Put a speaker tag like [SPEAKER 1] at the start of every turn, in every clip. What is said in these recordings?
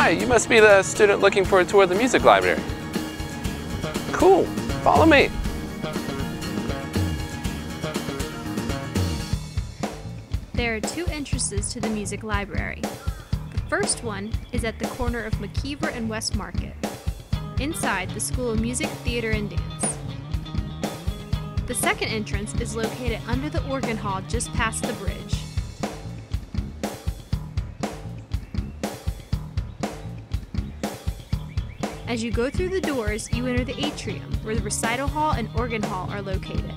[SPEAKER 1] Hi, you must be the student looking for a tour of the music library. Cool, follow me.
[SPEAKER 2] There are two entrances to the music library. The first one is at the corner of McKeever and West Market, inside the School of Music, Theater, and Dance. The second entrance is located under the organ hall just past the bridge. As you go through the doors, you enter the atrium, where the recital hall and organ hall are located.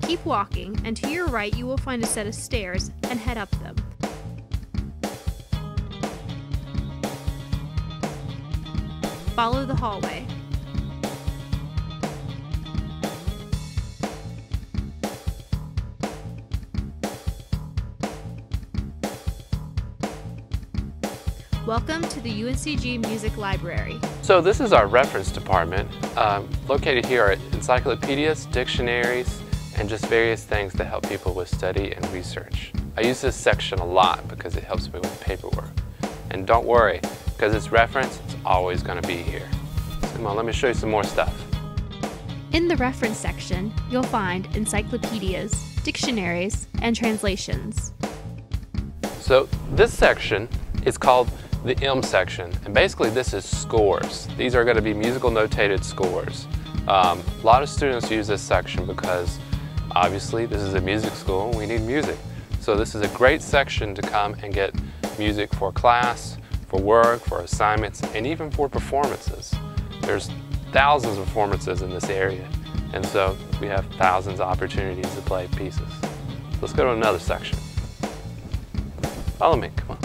[SPEAKER 2] Keep walking, and to your right you will find a set of stairs, and head up them. Follow the hallway. Welcome to the UNCG Music Library.
[SPEAKER 1] So this is our reference department. Located here are encyclopedias, dictionaries, and just various things to help people with study and research. I use this section a lot because it helps me with paperwork. And don't worry, because it's reference, it's always going to be here. So come on, let me show you some more stuff.
[SPEAKER 2] In the reference section, you'll find encyclopedias, dictionaries, and translations.
[SPEAKER 1] So this section is called the M section, and basically this is scores. These are going to be musical notated scores. A lot of students use this section because obviously this is a music school and we need music. So this is a great section to come and get music for class, for work, for assignments, and even for performances. There's thousands of performances in this area, and so we have thousands of opportunities to play pieces. Let's go to another section. Follow me, come on.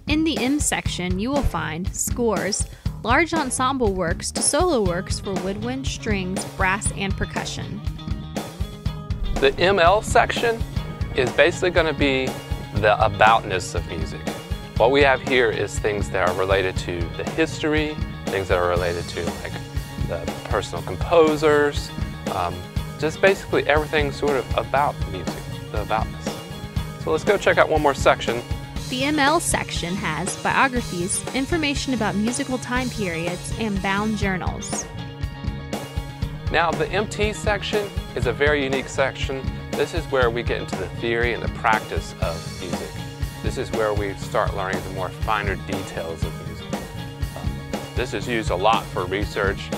[SPEAKER 2] In the M section, you will find scores, large ensemble works to solo works for woodwind, strings, brass, and percussion.
[SPEAKER 1] The ML section is basically going to be the aboutness of music. What we have here is things that are related to the history, things that are related to like the personal composers, just basically everything sort of about music, the aboutness. So let's go check out one more section.
[SPEAKER 2] The ML section has biographies, information about musical time periods, and bound journals.
[SPEAKER 1] Now the MT section is a very unique section. This is where we get into the theory and the practice of music. This is where we start learning the more finer details of music. This is used a lot for research,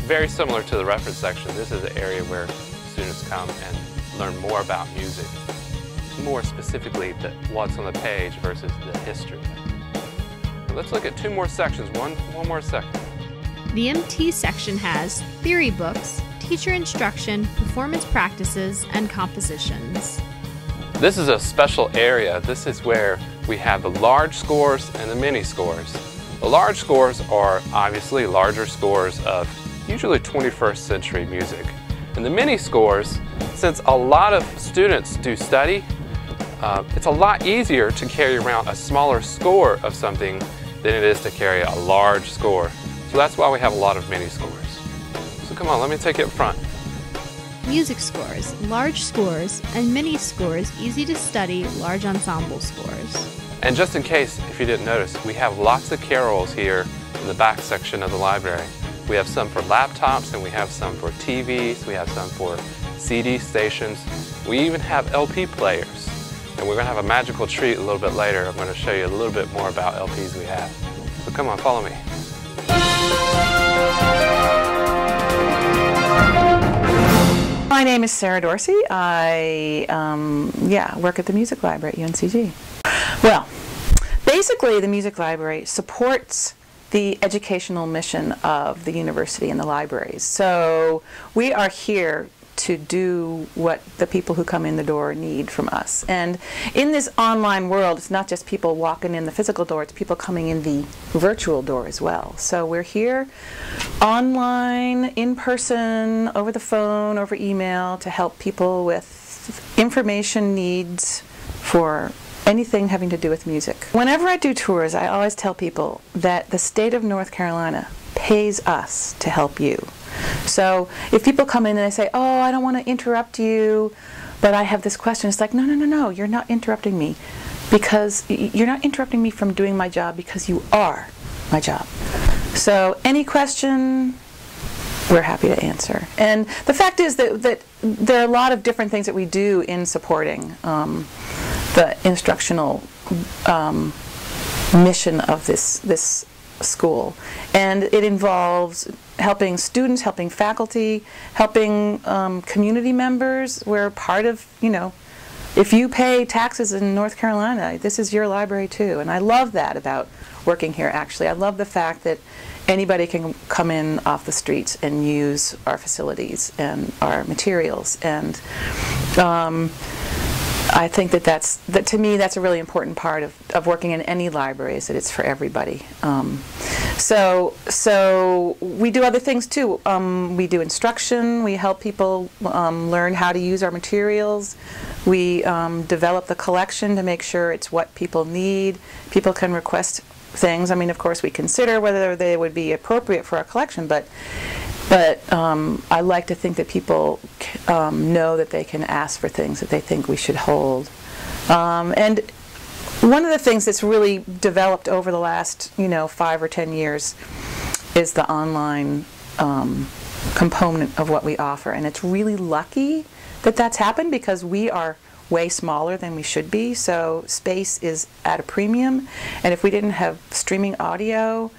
[SPEAKER 1] very similar to the reference section. This is an area where students come and learn more about music. More specifically, what's on the page versus the history. Let's look at two more sections, one more second.
[SPEAKER 2] The MT section has theory books, teacher instruction, performance practices, and compositions.
[SPEAKER 1] This is a special area. This is where we have the large scores and the mini scores. The large scores are obviously larger scores of usually 21st century music. And the mini scores, since a lot of students do study, it's a lot easier to carry around a smaller score of something than it is to carry a large score. So that's why we have a lot of mini scores. So come on, let me take it up front.
[SPEAKER 2] Music scores, large scores, and mini scores, easy to study, large ensemble scores.
[SPEAKER 1] And just in case, if you didn't notice, we have lots of carols here in the back section of the library. We have some for laptops, and we have some for TVs, we have some for CD stations. We even have LP players. And we're going to have a magical treat a little bit later. I'm going to show you a little bit more about LPs we have. So come on, follow me.
[SPEAKER 3] My name is Sarah Dorsey. I work at the Music Library at UNCG. Well, basically the Music Library supports the educational mission of the university and the libraries. So we are here to do what the people who come in the door need from us. And in this online world, it's not just people walking in the physical door, it's people coming in the virtual door as well. So we're here online, in person, over the phone, over email, to help people with information needs for anything having to do with music. Whenever I do tours, I always tell people that the state of North Carolina pays us to help you. So if people come in and they say, oh, I don't want to interrupt you, but I have this question. It's like, no, no, no, no, you're not interrupting me, because you're not interrupting me from doing my job, because you are my job. So any question, we're happy to answer. And the fact is that there are a lot of different things that we do in supporting the instructional mission of this school. And it involves helping students, helping faculty, helping community members. We're part of, you know, if you pay taxes in North Carolina, this is your library too. And I love that about working here, actually. I love the fact that anybody can come in off the streets and use our facilities and our materials. And I think that to me, that's a really important part of working in any library, is that it's for everybody. So we do other things too. We do instruction. We help people learn how to use our materials. We develop the collection to make sure it's what people need. People can request things. I mean, of course, we consider whether they would be appropriate for our collection, but I like to think that people know that they can ask for things that they think we should hold. And one of the things that's really developed over the last, 5 or 10 years is the online component of what we offer. And it's really lucky that that's happened, because we are way smaller than we should be, so space is at a premium. And if we didn't have streaming audio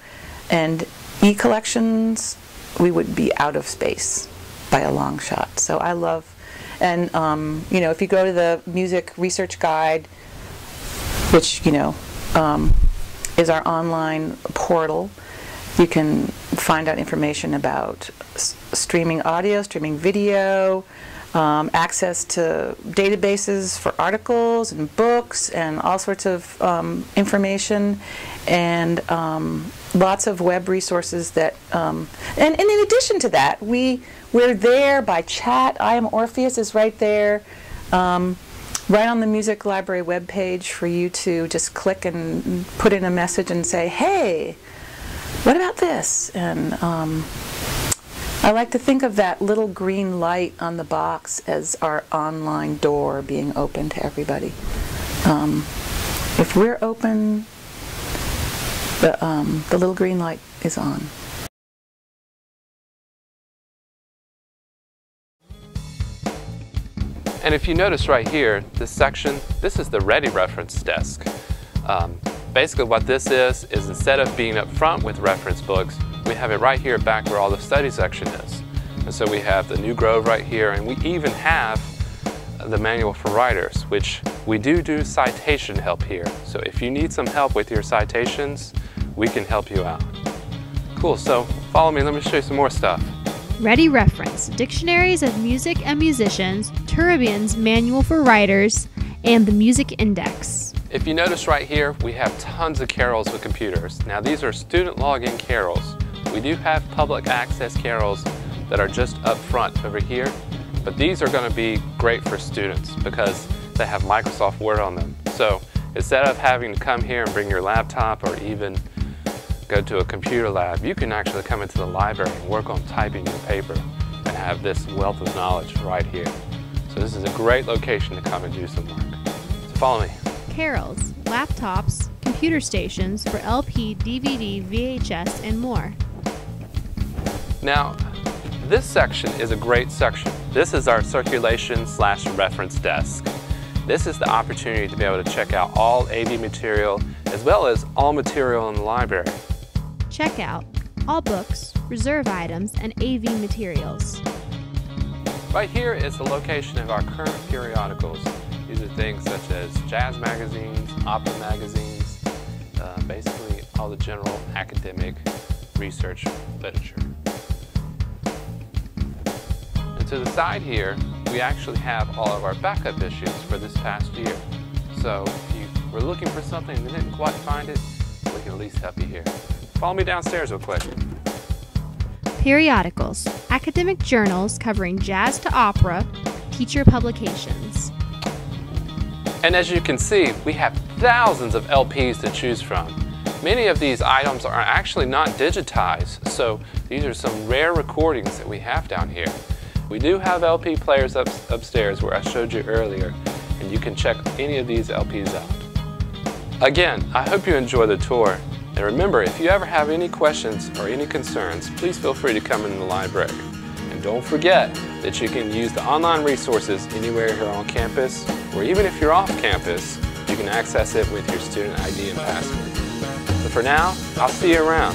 [SPEAKER 3] and e-collections, we would be out of space by a long shot. So I love, and if you go to the Music Research Guide, which is our online portal, you can find out information about streaming audio, streaming video, access to databases for articles and books and all sorts of information, and lots of web resources that, and in addition to that, we're there by chat. I Am Orpheus is right there, right on the Music Library webpage for you to just click and put in a message and say, hey, what about this? And I like to think of that little green light on the box as our online door being open to everybody. If we're open, the little green light is on.
[SPEAKER 1] And if you notice right here, this section, this is the Ready Reference desk. Basically what this is instead of being up front with reference books, we have it right here back where all the study section is. And so we have the New Grove right here, and we even have the Manual for Writers, which we do citation help here. So if you need some help with your citations, we can help you out. Cool, so follow me, let me show you some more stuff.
[SPEAKER 2] Ready Reference, Dictionaries of Music and Musicians, Turabian's Manual for Writers, and the Music Index.
[SPEAKER 1] If you notice right here, we have tons of carols with computers. Now these are student login carols. We do have public access carols that are just up front over here, but these are going to be great for students because they have Microsoft Word on them. So instead of having to come here and bring your laptop or even go to a computer lab, you can actually come into the library and work on typing your paper and have this wealth of knowledge right here. So this is a great location to come and do some work. So follow me.
[SPEAKER 2] Carols, laptops, computer stations for LP, DVD, VHS, and more.
[SPEAKER 1] Now, this section is a great section. This is our circulation/reference desk. This is the opportunity to be able to check out all AV material as well as all material in the library.
[SPEAKER 2] Check out all books, reserve items, and AV materials.
[SPEAKER 1] Right here is the location of our current periodicals. These are things such as jazz magazines, opera magazines, basically all the general academic research literature. And to the side here, we actually have all of our backup issues for this past year. So if you were looking for something and didn't quite find it, we can at least help you here. Follow me downstairs real quick.
[SPEAKER 2] Periodicals, academic journals covering jazz to opera, teacher publications.
[SPEAKER 1] And as you can see, we have thousands of LPs to choose from. Many of these items are actually not digitized, so these are some rare recordings that we have down here. We do have LP players upstairs where I showed you earlier, and you can check any of these LPs out. Again, I hope you enjoy the tour, and remember, if you ever have any questions or any concerns, please feel free to come in the library. And don't forget that you can use the online resources anywhere here on campus, or even if you're off campus, you can access it with your student ID and password. So for now, I'll see you around.